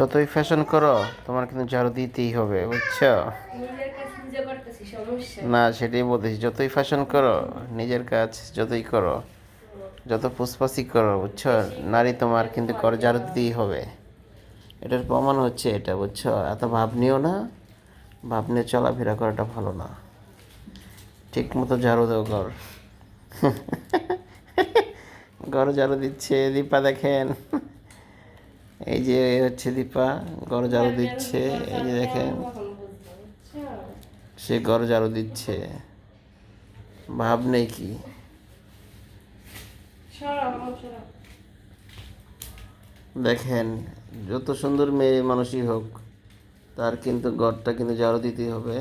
যতই ফ্যাশন করো তোমার কিন্তু ঝাড়ু দিতেই হবে, বুঝছো? নিজের কাজ নিজে করতেছি, সমস্যা না, সেটাই বলতেছি, যতই ফ্যাশন করো, নিজের কাজ যতই করো, যত ফুসফাসি করো, বুঝছো, নারী তোমার কিন্তু ঘর ঝাড়ু দিতেই হবে। এটার প্রমাণ হচ্ছে এটা, বুঝছো? এত ভাব নিও না, ভাব নিয়ে চলাফেরা করাটা ভালো না। ঠিক মতো ঝাড়ু দাও ঘর। ঘর ঝাড়ু দিচ্ছে দীপা, দেখেন। এই যে হচ্ছে দীপা, ঘর ঝাড়ু দিচ্ছে। এই যে দেখেন, সে ঘর ঝাড়ু দিচ্ছে। ভাব নেই কি? দেখেন, যত সুন্দর মেয়ে মানুষই হোক, তার কিন্তু ঘরটা কিন্তু ঝাড়ু দিতেই হবে,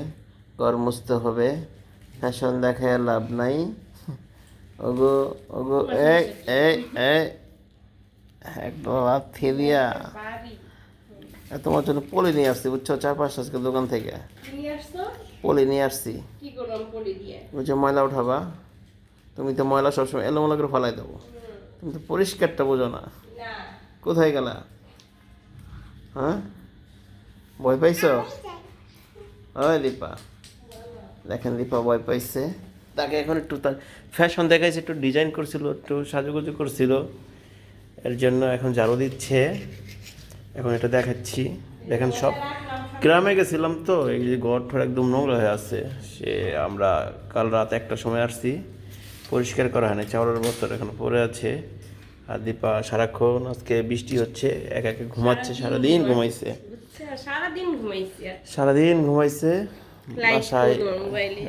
ঘর মুছতে হবে। ফ্যাশন দেখায় লাভ নাই। ওগো, ওগো, এই, এই, এই, একদম হাত দিয়া। তোমার জন্য পলি নিয়ে আসছি, বুঝছো, 4-5 আজকে দোকান থেকে পলি নিয়ে আসছি। বুঝছো, ময়লা উঠাবা। তুমি তো ময়লা সবসময় এলোমেলো করে ফেলাই দেবো, তুমি তো পরিষ্কারটা বোঝো না। কোথায় গেলা? হ্যাঁ, ভয় পাইছো? ওই দীপা, দেখেন দীপা ভয় পাইছে। তাকে এখন একটু তার ফ্যাশন দেখাইছে, একটু ডিজাইন করছিল, একটু সাজুগুজু করছিল, এর জন্য এখন ঝাড়ু দিচ্ছে। এখন এটা দেখাচ্ছি। দেখেন, সব গ্রামে গেছিলাম তো, এই যে ঘর ঠর একদম নোংরা হয়ে আছে। সে আমরা কাল রাত 1টার সময় আসছি, পরিষ্কার করা হয়নি, চাউলের বস্তাটা এখন পড়ে আছে। আর দীপা সারাক্ষণ, আজকে বৃষ্টি হচ্ছে, একা একা ঘুমাচ্ছে, সারাদিন ঘুমাইছে, সারাদিন ঘুমাইছে। বাসায়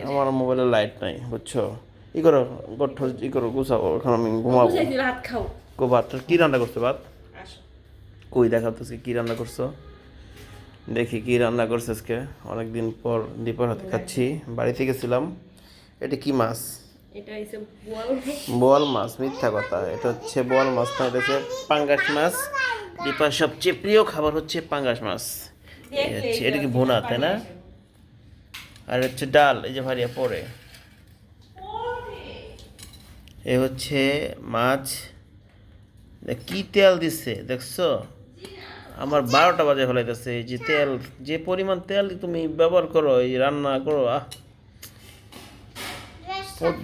আমার মোবাইলে লাইট নাই, বুঝছো? ই করো, গঠ্ঠ ই করো, গুছাও, এখন আমি ঘুমাবো। কো ভাত কি রান্না করছো? ভাত কই দেখাও তো, কি রান্না করছো, দেখি কি রান্না করছো আজকে। অনেকদিন পর দীপার হাতে খাচ্ছি, বাড়িতে গেছিলাম। এটা কি মাছ? বোয়াল মাছ? মিথ্যা কথা, এটা হচ্ছে বোয়াল মাছ না, এটা হচ্ছে পাঙ্গাস মাছ। দীপার সবচেয়ে প্রিয় খাবার হচ্ছে পাঙ্গাস মাছ। এটা কি ভুনা, তাই না? আর হচ্ছে ডাল, এই যে ভারিয়া পরে। এ হচ্ছে মাছ। কি তেল দিচ্ছে দেখছো? আমার 12টা বাজে ফেলাইতেছে। এই যে তেল, যে পরিমাণ তেল তুমি ব্যবহার করো, এই রান্না করো,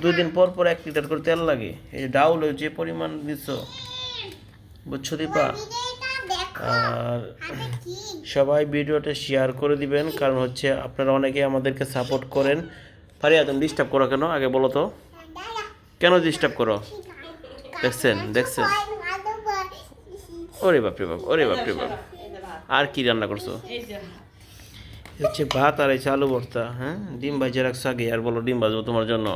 2 দিন পর পর 1 লিটার করে তেল লাগে। এই ডাউল যে পরিমাণ দিচ্ছ, বুঝছো দীপা? আর সবাই ভিডিওটা শেয়ার করে দিবেন, কারণ হচ্ছে আপনারা অনেকে আমাদেরকে সাপোর্ট করেন। ফারিয়া, তুমি ডিস্টার্ব করো কেন আগে বলো তো? কেন ডিস্টার্ব করো? দেখছেন, দেখছেন? ওরে বাপরে বাপ, ওরে বাপরে বাপ। আর কি রান্না করছো? হচ্ছে ভাত আর এই আলু ভর্তা। হ্যাঁ, ডিম ভাজিয়ে রাখছো আগে, আর বলো ডিম ভাজবো তোমার জন্য।